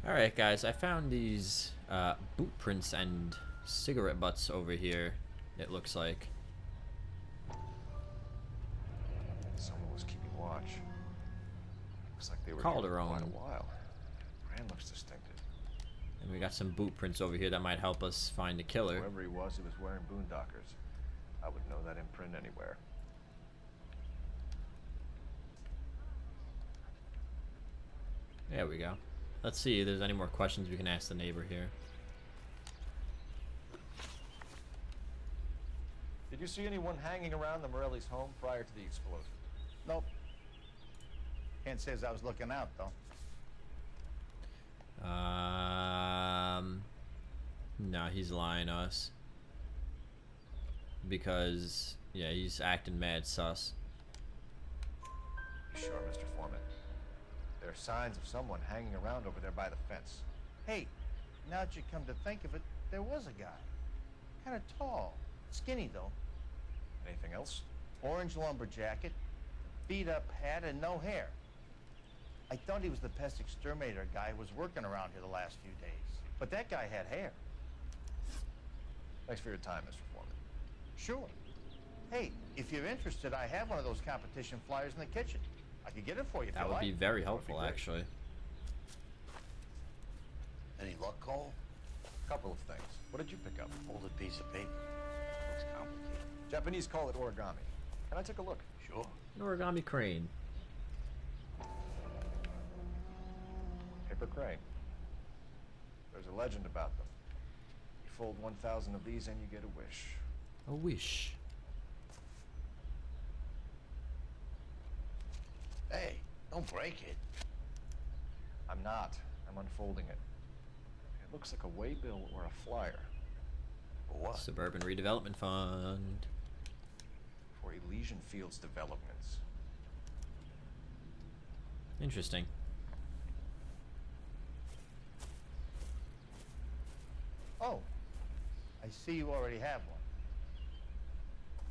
Alright guys, I found these boot prints and cigarette butts over here, it looks like. Someone was keeping watch. Looks like they were here for Calderon. quite a while. Brand looks distinctive. And we got some boot prints over here that might help us find the killer. Whoever he was wearing boondockers. I would know that imprint anywhere. There we go. Let's see if there's any more questions we can ask the neighbor here. Did you see anyone hanging around the Morelli's home prior to the explosion? Nope. Can't say as I was looking out, though. No, he's lying to us. Because, yeah, he's acting mad sus. You sure, Mr. Foreman? There are signs of someone hanging around over there by the fence. Hey, now that you come to think of it, there was a guy. Kind of tall. Skinny, though. Anything else? Orange lumber jacket, beat-up hat, and no hair. I thought he was the pest exterminator guy who was working around here the last few days. But that guy had hair. Thanks for your time, Mr. Foreman. Sure. Hey, if you're interested, I have one of those competition flyers in the kitchen. I could get it for you if That you would like. be very helpful, great. actually. Any luck, Cole? Couple of things. What did you pick up? Folded piece of paper. Looks complicated. Japanese call it origami. Can I take a look? Sure. An origami crane. Paper crane. There's a legend about them. You fold 1,000 of these and you get a wish. A wish. Hey, don't break it. I'm not. I'm unfolding it. It looks like a waybill or a flyer For what? Suburban Redevelopment Fund. for Elysian Fields developments. Interesting. Oh, I see you already have one.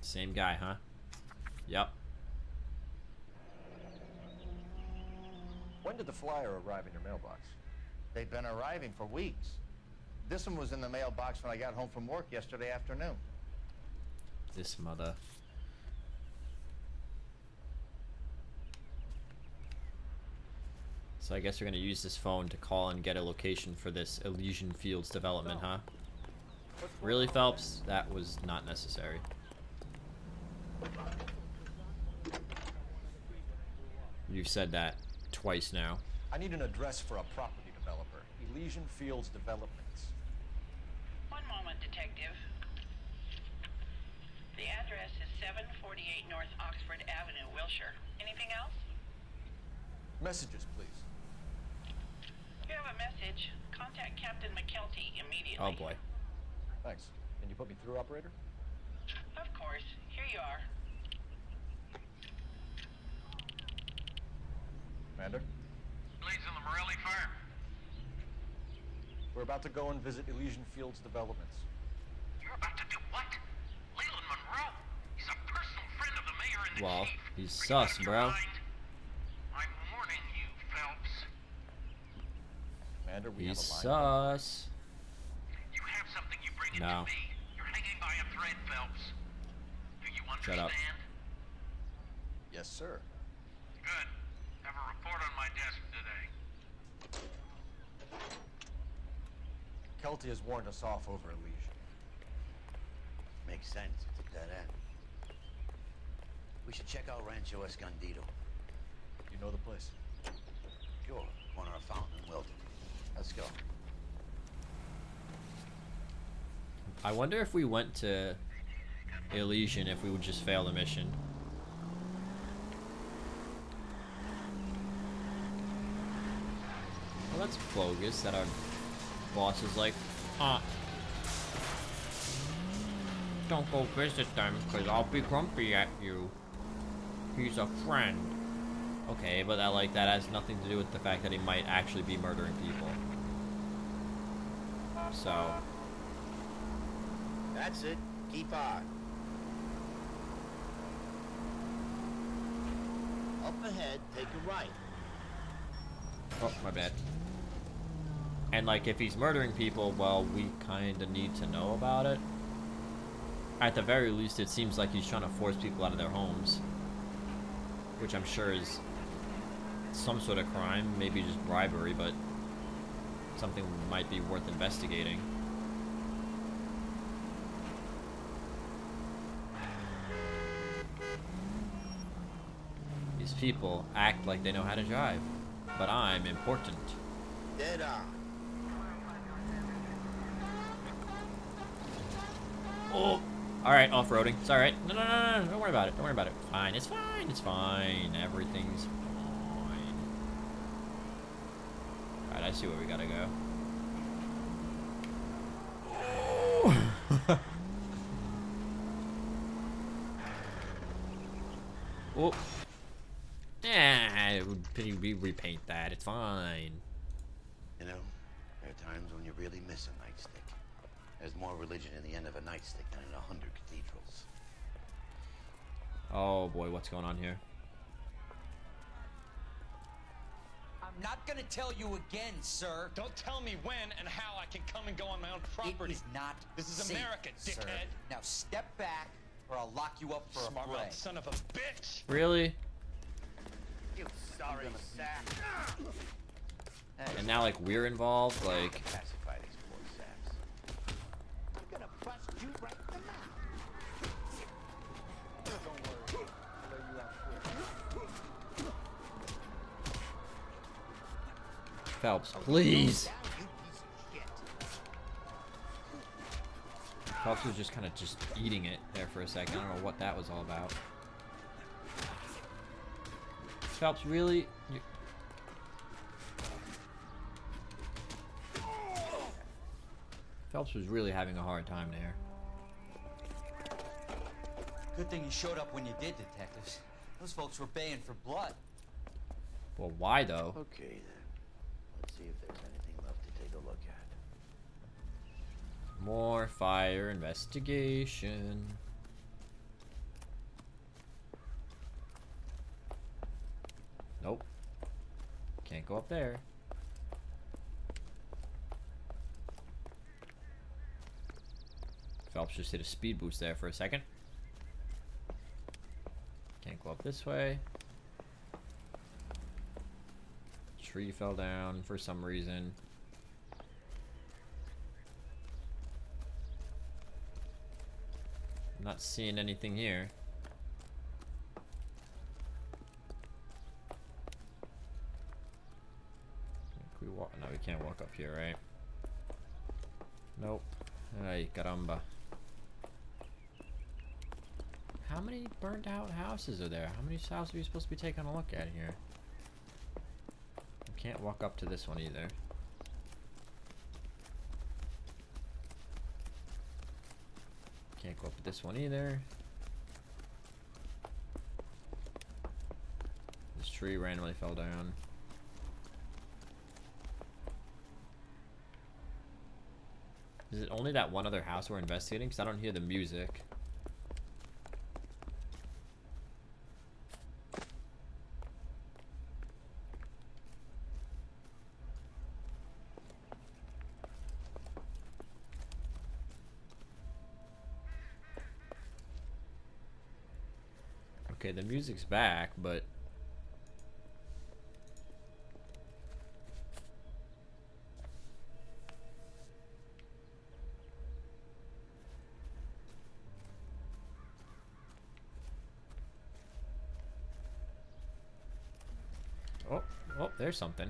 Same guy, huh? Yep. When did the flyer arrive in your mailbox? They've been arriving for weeks. This one was in the mailbox when I got home from work yesterday afternoon. This mother. So I guess we're gonna use this phone to call and get a location for this Elysian Fields development, huh? Really, Phelps? That was not necessary. You've said that twice now. I need an address for a property developer. Elysian Fields Developments. One moment, Detective. The address is 748 North Oxford Avenue, Wilshire. Anything else? Messages, please. If you have a message, contact Captain McKelty immediately. Oh boy. Thanks. Can you put me through, operator? Of course. Here you are. Commander? Blades on the Morelli farm. We're about to go and visit Elysian Fields Developments. You're about to do what? Leland Monroe. He's a personal friend of the mayor and the Well, chief. he's Are you sus, out of your bro. mind? I'm warning you, Phelps. Commander, we He's have a line. sus. You have something you bring it No. to me. You're hanging by a thread, Phelps. Do you Shut understand? up. Yes, sir. Good. Have a report on my desk today. Kelty has warned us off over Elysian. Makes sense. It's a dead end. We should check out Rancho Escondido. You know the place? Sure. Corner of Fountain and Wilton. Let's go. I wonder if we went to Elysian if we would just fail the mission. Well, that's bogus that our boss is like, don't go visit them because I'll be grumpy at you. He's a friend. Okay, but that has nothing to do with the fact that he might actually be murdering people. So, That's it. Keep on. Up ahead, take a right. oh, my bad. And, like, if he's murdering people, well, we kind of need to know about it. At the very least, it seems like he's trying to force people out of their homes. Which I'm sure is some sort of crime. Maybe just bribery, but something might be worth investigating. These people act like they know how to drive. But I'm important. Dead on. Oh! Alright, off-roading. It's alright. No, don't worry about it. Don't worry about it. Fine. It's fine. It's fine. Everything's fine. Alright, I see where we gotta go. Oh. Yeah, we repaint that. It's fine. You know, there are times when you really miss a nightstick. There's more religion in the end of a nightstick than in 100 cathedrals. Oh boy, what's going on here? I'm not gonna tell you again, sir. Don't tell me when and how I can come and go on my own property. It is not This is safe, America, sir. dickhead. Now step back, or I'll lock you up for Smart a mouth fray. son of a bitch. Really? You sorry sack. And now, like, we're involved? Like, Pacify these poor saps. I'm gonna bust you right in the mouth. Don't worry. I'll lay you out quick. Phelps, please. Down, you piece of shit. Phelps was just kind of just eating it there for a second. I don't know what that was all about. Phelps, really? Phelps was really having a hard time there. Good thing you showed up when you did, detectives. Those folks were baying for blood. Well, why though? Okay, then. Let's see if there's anything left to take a look at. More fire investigation. Nope. Can't go up there. Phelps just hit a speed boost there for a second. Can't go up this way. Tree fell down for some reason. I'm not seeing anything here. Can we walk? No, we can't walk up here, right? Nope. Ay, caramba. How many burnt out houses are there? How many houses are we supposed to be taking a look at here? We can't walk up to this one either. Can't go up to this one either. This tree randomly fell down. Is it only that one other house we're investigating? Because I don't hear the music. Okay, the music's back, but oh, there's something.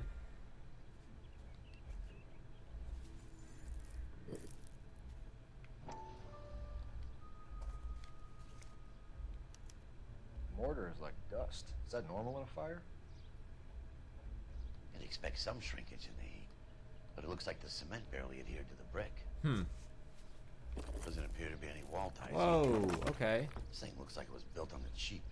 Mortar is like dust. Is that normal in a fire? You'd expect some shrinkage in the heat, but it looks like the cement barely adhered to the brick. Doesn't appear to be any wall ties. Whoa, either. okay. This thing looks like it was built on the cheap.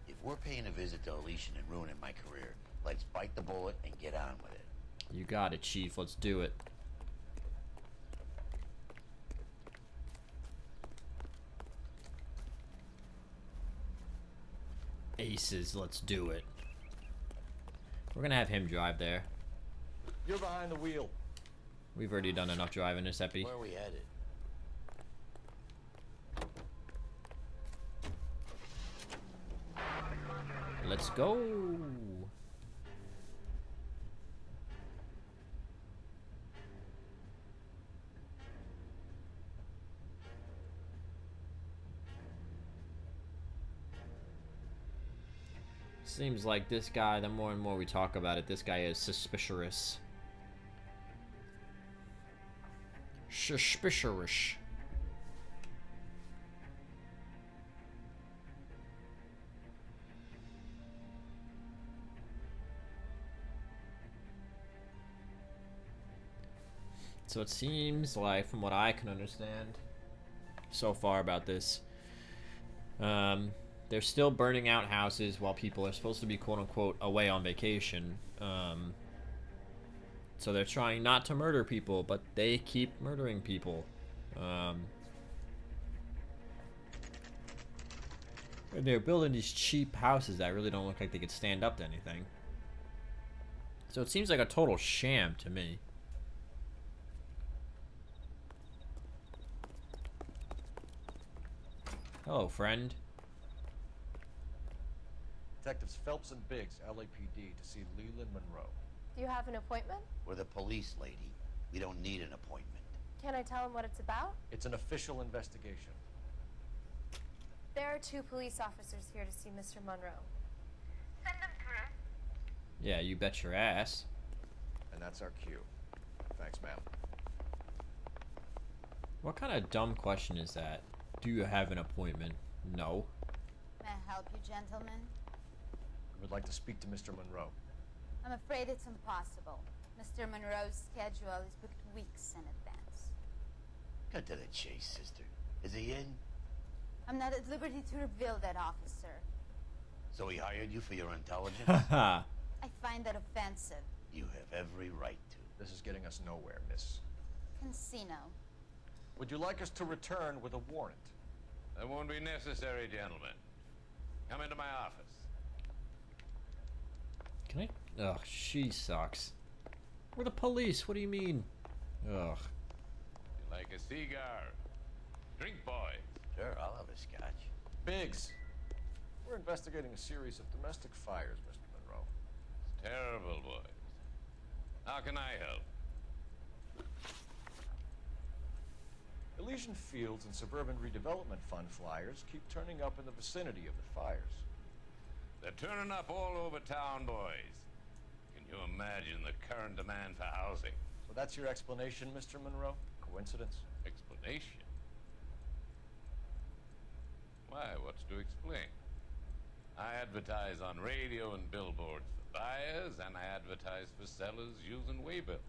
If we're paying a visit to Elysian and ruining my career, let's bite the bullet and get on with it. You got it, Chief. Let's do it. Aces, let's do it. We're gonna have him drive there. You're behind the wheel. We've already done enough driving this epi. Where are we headed? Let's go. Seems like this guy, the more and more we talk about it, this guy is suspicious. Suspicious. So it seems like, from what I can understand so far about this, they're still burning out houses while people are supposed to be quote-unquote away on vacation. So they're trying not to murder people, but they keep murdering people. And they're building these cheap houses that really don't look like they could stand up to anything. So it seems like a total sham to me. Hello, friend. Detectives Phelps and Biggs, LAPD, to see Leland Monroe. Do you have an appointment? We're the police, lady. We don't need an appointment. Can I tell him what it's about? It's an official investigation. There are 2 police officers here to see Mr. Monroe. Send them through. Yeah, you bet your ass. And that's our cue. Thanks, ma'am. What kind of dumb question is that? Do you have an appointment? No. May I help you, gentlemen? We would like to speak to Mr. Monroe. I'm afraid it's impossible. Mr. Monroe's schedule is booked weeks in advance. Cut to the chase, sister. Is he in? I'm not at liberty to reveal that, officer. So he hired you for your intelligence? Haha. I find that offensive. You have every right to. This is getting us nowhere, miss. Casino. Would you like us to return with a warrant? That won't be necessary, gentlemen. Come into my office. Can I? Ugh, she sucks. We're the police. What do you mean? Ugh. You like a cigar? Drink, boys. Sure, I'll have a scotch. Biggs, we're investigating a series of domestic fires, Mr. Monroe. It's terrible, boys. How can I help? Elysian Fields and Suburban Redevelopment Fund flyers keep turning up in the vicinity of the fires. They're turning up all over town, boys. Can you imagine the current demand for housing? So that's your explanation, Mr. Monroe? Coincidence? Explanation? Why, what's to explain? I advertise on radio and billboards for buyers, and I advertise for sellers using waybills.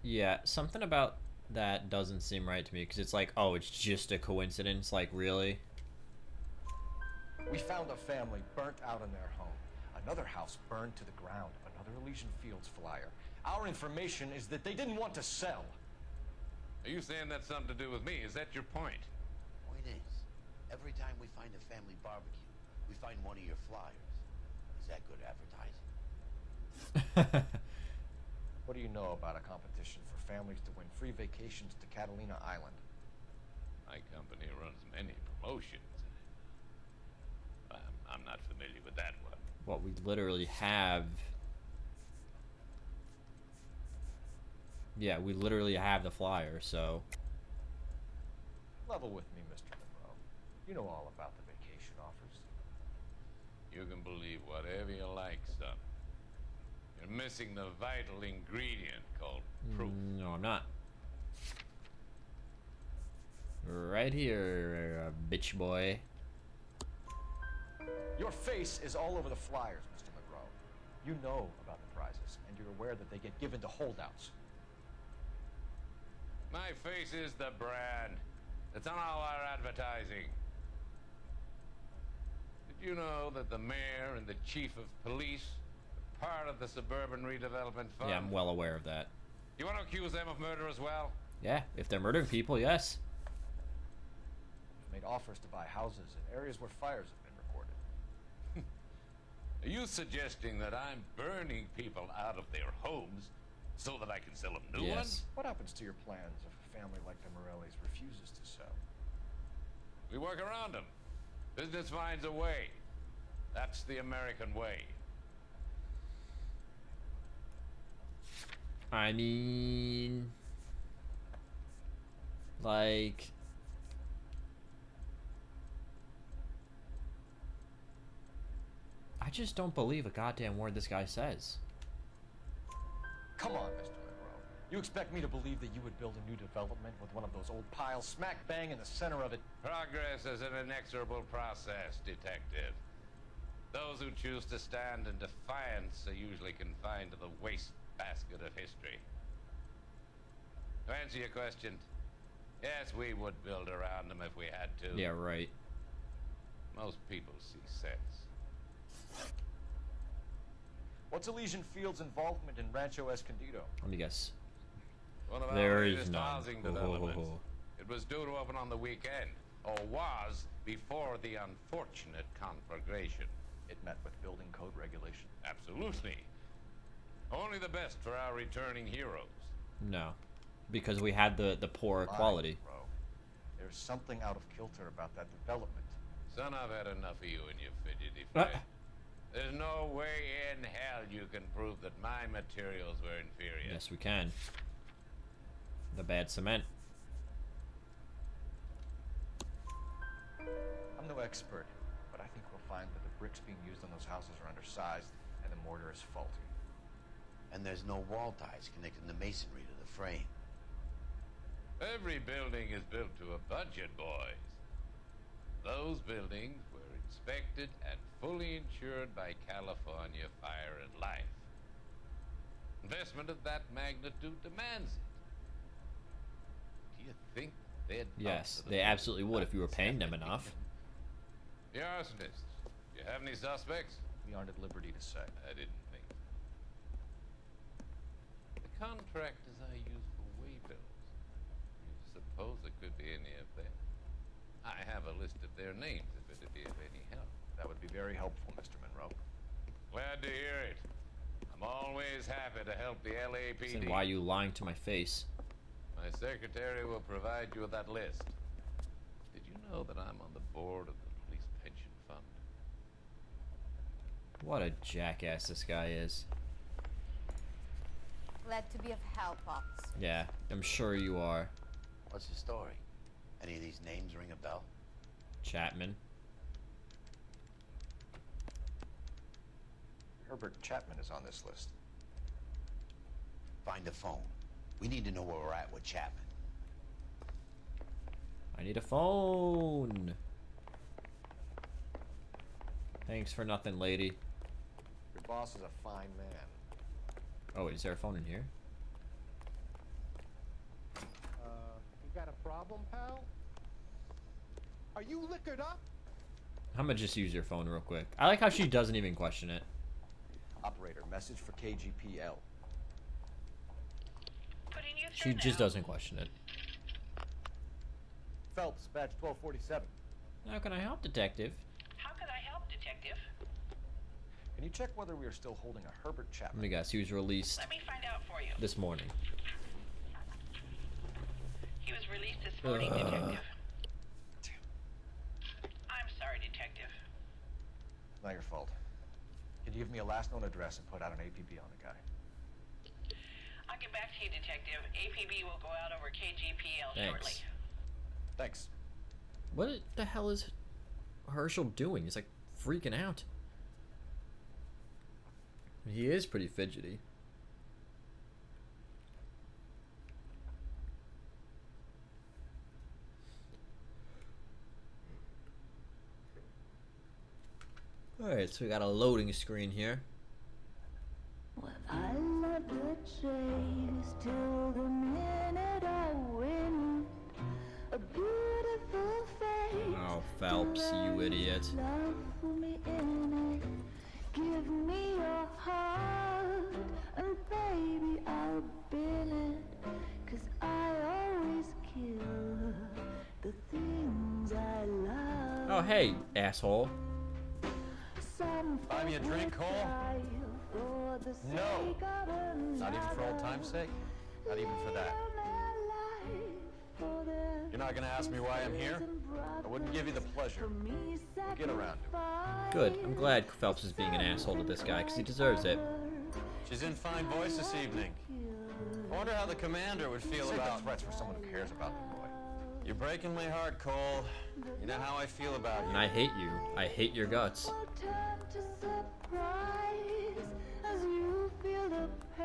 Yeah, something about that doesn't seem right to me, because it's like, oh, it's just a coincidence. Like, really? We found a family burnt out in their home. Another house burned to the ground. Another Elysian Fields flyer. Our information is that they didn't want to sell. Are you saying that's something to do with me? Is that your point? Point is, every time we find a family barbecue, we find one of your flyers. Is that good advertising? What do you know about a competition for families to win free vacations to Catalina Island? My company runs many promotions. I'm not familiar with that one. What we literally have. Yeah, we literally have the flyer, so. Level with me, Mr. Monroe. You know all about the vacation offers. You can believe whatever you like, son. You're missing the vital ingredient called proof. No, I'm not. Right here, bitch boy. Your face is all over the flyers, Mr. Monroe. You know about the prizes, and you're aware that they get given to holdouts. My face is the brand. It's on all our advertising. Did you know that the mayor and the chief of police are part of the Suburban Redevelopment Fund? Yeah, I'm well aware of that. You want to accuse them of murder as well? Yeah, if they're murdering people, yes. You've made made offers to buy houses in areas where fires have been reported. Are you suggesting that I'm burning people out of their homes so that I can sell them new ones? What happens to your plans if a family like the Morellis refuses to sell? We work around them. Business finds a way. That's the American way. I mean, like, I just don't believe a goddamn word this guy says. Come on, Mr. Monroe. You expect me to believe that you would build a new development with one of those old piles smack bang in the center of it? Progress is an inexorable process, Detective. Those who choose to stand in defiance are usually confined to the wastebasket of history. To answer your question, yes, we would build around them if we had to. Yeah, right. Most people see sense. What's Elysian Fields' involvement in Rancho Escondido? Let me guess. One of our There is latest none. housing developments. It was due to open on the weekend, or was before the unfortunate conflagration. It met with building code regulation. Absolutely. Only the best for our returning heroes. No, because we had the poor quality. Bro. There's something out of kilter about that development. Son, I've had enough of you and your fidgety friend. There's no way in hell you can prove that my materials were inferior. Yes, we can. The bad cement. I'm no expert, but I think we'll find that the bricks being used on those houses are undersized and the mortar is faulty. And there's no wall ties connecting the masonry to the frame. Every building is built to a budget, boys. Those buildings were inspected and fully insured by California Fire and Life. Investment of that magnitude demands it. Do you think they'd... Yes, they absolutely would if you were paying them enough. The arsonists. Do you have any suspects? We aren't at liberty to say. I didn't think. The contractors I use for way bills. You suppose it could be any of them? I have a list of their names if it'd be of any help. That would be very helpful, Mr. Monroe. Glad to hear it. I'm always happy to help the LAPD. Then why are you lying to my face? My secretary will provide you with that list. Did you know that I'm on the board of the police pension fund? What a jackass this guy is. Glad to be of help, officer. Yeah, I'm sure you are. What's the story? Any of these names ring a bell? Chapman. Herbert Chapman is on this list. Find a phone. We need to know where we're at with Chapman. I need a phone. Thanks for nothing, lady. Your boss is a fine man. Oh, is there a phone in here? You got a problem, pal? Are you liquored up? I'm gonna just use your phone real quick. I like how she doesn't even question it. Operator, message for KGPL. Putting you She through just now. doesn't question it. Phelps, badge 1247. How can I help, detective? How could I help, detective? Can you check whether we are still holding a Herbert Let Chapman? me guess, he was released Let me find out for you. this morning. He was released this morning, detective. I'm sorry, detective. Not your fault. Can you give me a last known address and put out an APB on the guy? I'll get back to you, detective. APB will go out over KGPL shortly. Thanks. Thanks. What the hell is Herschel doing? He's like freaking out. He is pretty fidgety. Alright, so we got a loading screen here. Well, I never chase till the minute I win. A beautiful face. Oh, Phelps, you idiot. Love for me in it. Give me your heart, and baby, I'll bill it. 'Cause I always kill the thing Oh, hey, asshole. Buy me a drink, Cole? No. Not even for old time's sake? Not even for that. You're not gonna ask me why I'm here? I wouldn't give you the pleasure. We'll get around to it. Good. I'm glad Phelps is being an asshole to this guy, because he deserves it. She's in fine voice this evening. I wonder how the commander would feel about threats for someone who cares about the boy. You're breaking my heart, Cole. You know how I feel about you. And I hate you. I hate your guts.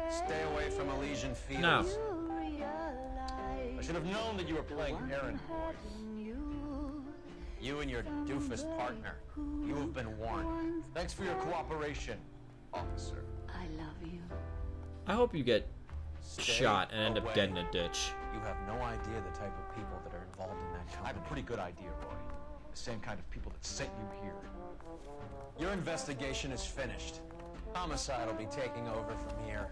Stay away from Elysian Fields. No. I should have known that you were playing errand boy. You and your doofus partner. You have been warned. Thanks for your cooperation, officer. I love you. I hope you get Stay shot and end up away. dead in a ditch. You have no idea the type of people that are involved in that company. I have a pretty good idea, Roy. The same kind of people that sent you here. Your investigation is finished. Homicide will be taking over from here.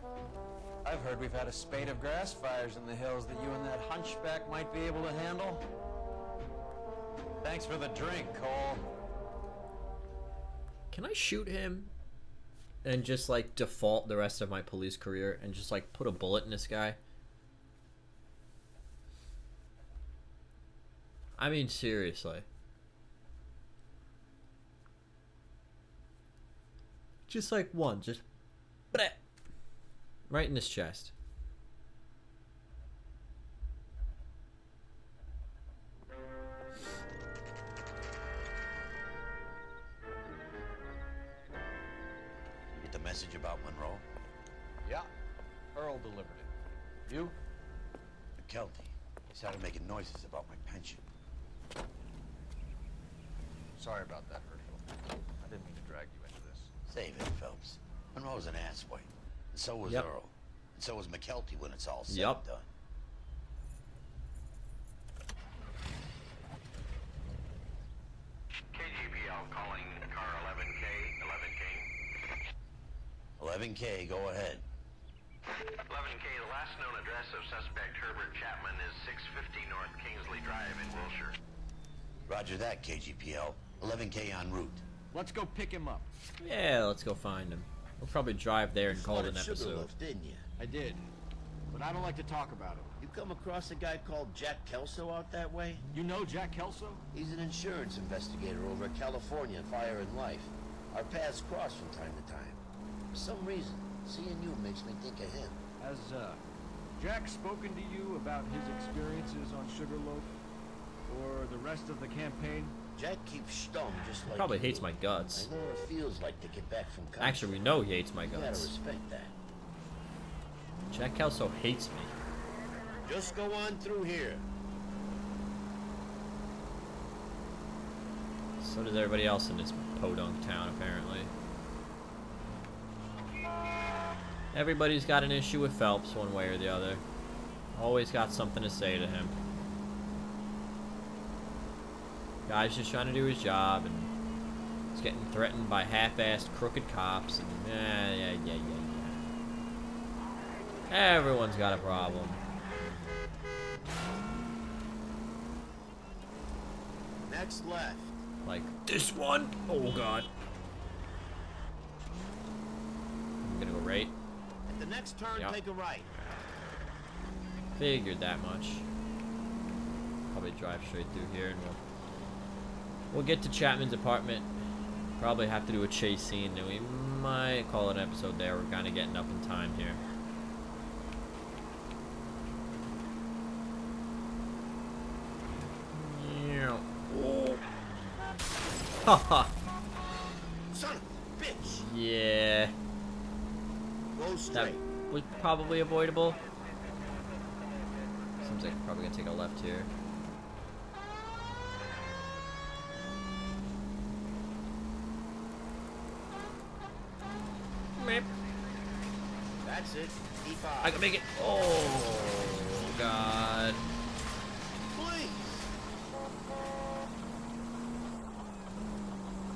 I've heard we've had a spate of grass fires in the hills that you and that hunchback might be able to handle. Thanks for the drink, Cole. Can I shoot him and just like default the rest of my police career and just like put a bullet in this guy? I mean, seriously. Just like one, just bleh, right in his chest. Get the message about Monroe? Yeah, Earl delivered it. You? McKelty. He started making noises about my pension. Sorry about that, Herschel. I didn't mean to drag you into this. Save it, Phelps. Monroe's an asswipe. And so was Yep. Earl. And so was McKelty when it's all said Yep. and done. KGPL calling car 11K, 11K. 11K, go ahead. 11K, the last known address of suspect Herbert Chapman is 650 North Kingsley Drive in Wilshire. Roger that, KGPL. 11K en route. Let's go pick him up. Yeah, let's go find him. We'll probably drive there and call it an episode. Sugarloaf, didn't you? I did, but I don't like to talk about him. You come across a guy called Jack Kelso out that way? You know Jack Kelso? He's an insurance investigator over at California Fire and Life. Our paths cross from time to time. For some reason, seeing you makes me think of him. Has Jack spoken to you about his experiences on Sugarloaf? Or the rest of the campaign? Jack keeps stum just like Probably you. hates my guts. I know what it feels like to get back from country. Actually, we know he hates my You gotta guts. respect that. Jack Kelso hates me. Just go on through here. So does everybody else in this podunk town, apparently. Everybody's got an issue with Phelps one way or the other. Always got something to say to him. Guy's just trying to do his job, and he's getting threatened by half-assed crooked cops, and yeah. Everyone's got a problem. Next left. Like this one. Oh god. I'm gonna go right. At the next turn, Yep. take a right. Figured that much. Probably drive straight through here, and we'll get to Chapman's apartment. Probably have to do a chase scene, and we might call it an episode there. We're kind of getting up in time here. Yeah. Oh. Haha. Son of a bitch. Yeah. Go That straight. was probably avoidable. Seems like I'm probably gonna take a left here. Meep. That's it. Keep on. I can make it. Oh god. Please.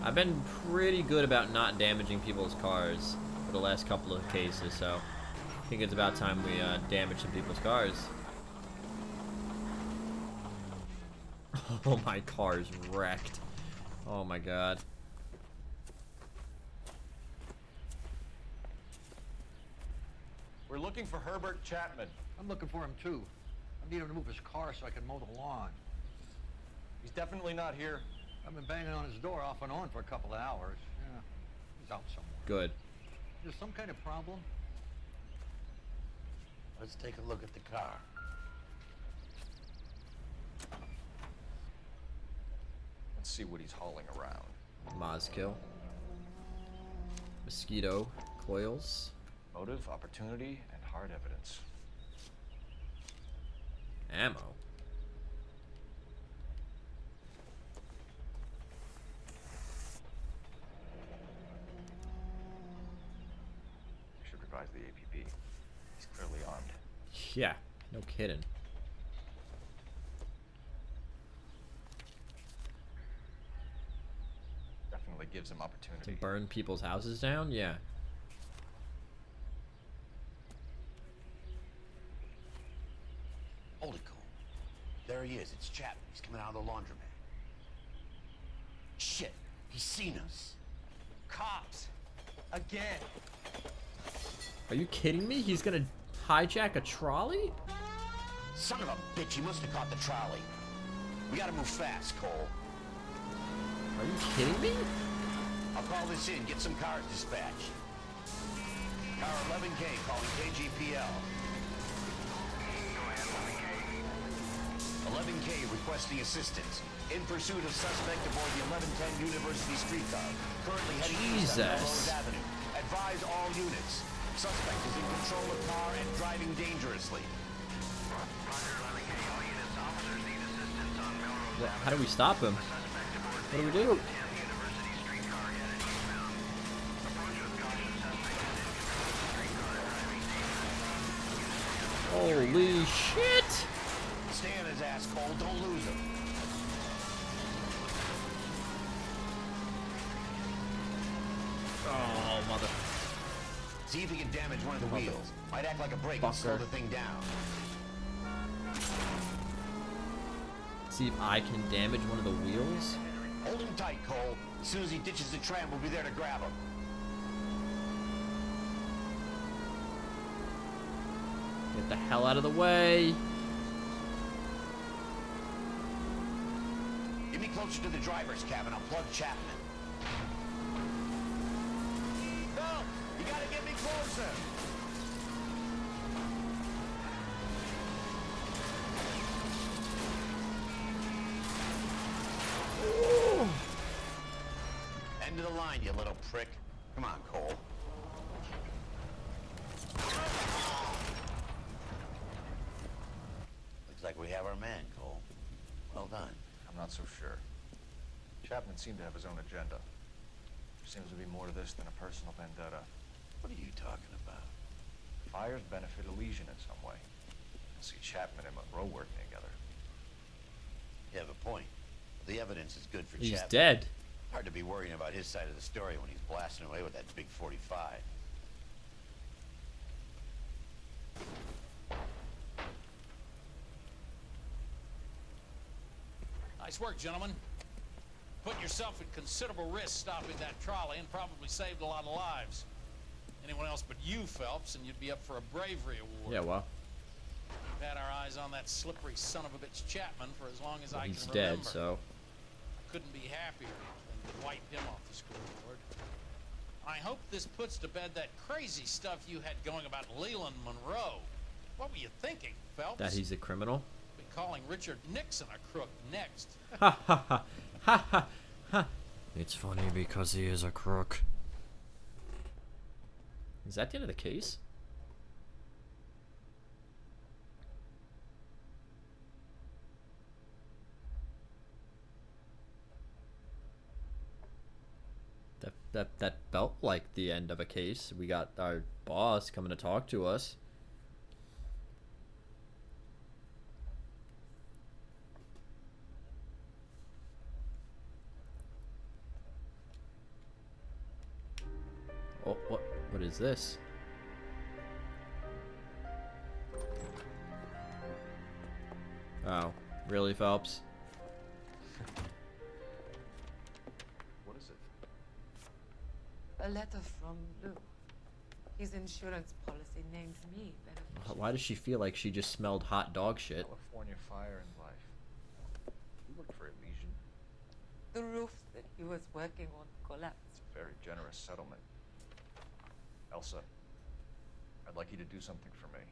I've been pretty good about not damaging people's cars for the last couple of cases, so I think it's about time we damage some people's cars. Oh, my car is wrecked. Oh my god. We're looking for Herbert Chapman. I'm looking for him too. I need him to move his car so I can mow the lawn. He's definitely not here. I've been banging on his door off and on for a couple of hours. Yeah, he's out somewhere. Good. There's some kind of problem? Let's take a look at the car. Let's see what he's hauling around. Mozkill. Mosquito coils. Motive, opportunity, and hard evidence. Ammo. We should revise the APB. He's clearly armed. Yeah, no kidding. Definitely gives him opportunity. To burn people's houses down? Yeah. Hold it, Cole. There he is. It's Chapman. He's coming out of the laundromat. Shit. He's seen us. Cops! Again! Are you kidding me? He's gonna hijack a trolley? Son of a bitch, he must have caught the trolley. We gotta move fast, Cole. Are you kidding me? I'll call this in. Get some cars dispatched. Car 11K calling KGPL. 11K requesting assistance. In pursuit of suspect aboard the 1110 University streetcar. Currently heading east on Melrose Avenue. Advise all units. Suspect is in control of car and driving dangerously. Well, how do we stop him? What do we do? Holy shit! Stay on his ass, Cole. Don't lose him. Oh, mother. See if he can damage one of the wheels. Might act like a brake and slow the thing down. See if I can damage one of the wheels? Hold him tight, Cole. As soon as he ditches the tram, we'll be there to grab him. Get the hell out of the way. Get me closer to the driver's cabin. I'll plug Chapman. No! You gotta get me closer! Ooh. End of the line, you little prick. Come on, Cole. Looks like we have our man, Cole. Well done. I'm not so sure. Chapman seemed to have his own agenda. There seems to be more to this than a personal vendetta. What are you talking about? Fires benefit Elysian in some way. I see Chapman and Monroe working together. You have a point. The evidence is good for He's Chapman. dead. Hard to be worrying about his side of the story when he's blasting away with that big 45. Nice work, gentlemen. Put yourself at considerable risk stopping that trolley and probably saved a lot of lives. Anyone else but you, Phelps, and you'd be up for a bravery award. Yeah, well. We've had our eyes on that slippery son of a bitch Chapman for as long as I He's can dead, remember. so. I couldn't be happier than to wipe him off the scoreboard. I hope this puts to bed that crazy stuff you had going about Leland Monroe. What were you thinking, Phelps? That he's a criminal? Be calling Richard Nixon a crook next. Ha ha ha. Ha ha ha. It's funny because he is a crook. Is that the end of the case? That felt like the end of a case. We got our boss coming to talk to us. Oh, what is this? Oh, really, Phelps? A letter from Lou. His insurance policy named me beneficiary. Why does she feel like she just smelled hot dog shit? California Fire and Life. You work for Elysian? The roof that he was working on collapsed. It's a very generous settlement. Elsa, I'd like you to do something for me.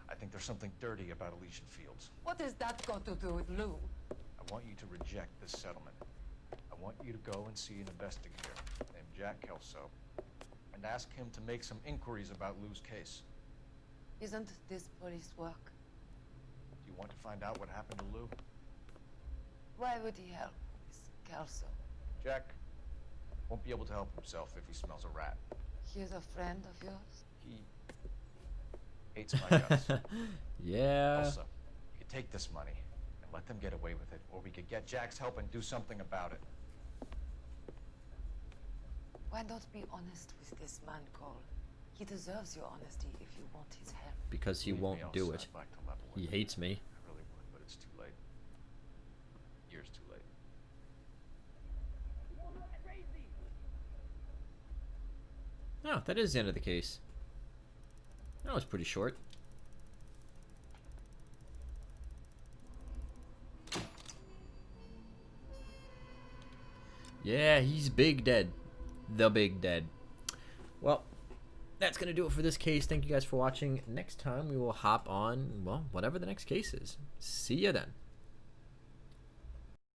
I think there's something dirty about Elysian Fields. What has that got to do with Lou? I want you to reject this settlement. I want you to go and see an investigator named Jack Kelso and ask him to make some inquiries about Lou's case. Isn't this police work? Do you want to find out what happened to Lou? Why would he help Miss Kelso? Jack won't be able to help himself if he smells a rat. He is a friend of yours? He hates my guts. Yeah. Elsa, you could take this money and let them get away with it, or we could get Jack's help and do something about it. Why not be honest with this man, Cole? He deserves your honesty if you want his help. Because he Believe me, won't do Elsa, it. I'd like to level with He him. hates me. I really would, but it's too late. Years too late. Oh, that is the end of the case. That was pretty short. Yeah, he's big dead. The big dead. Well, that's going to do it for this case. Thank you guys for watching. Next time we will hop on, well, whatever the next case is. See ya then.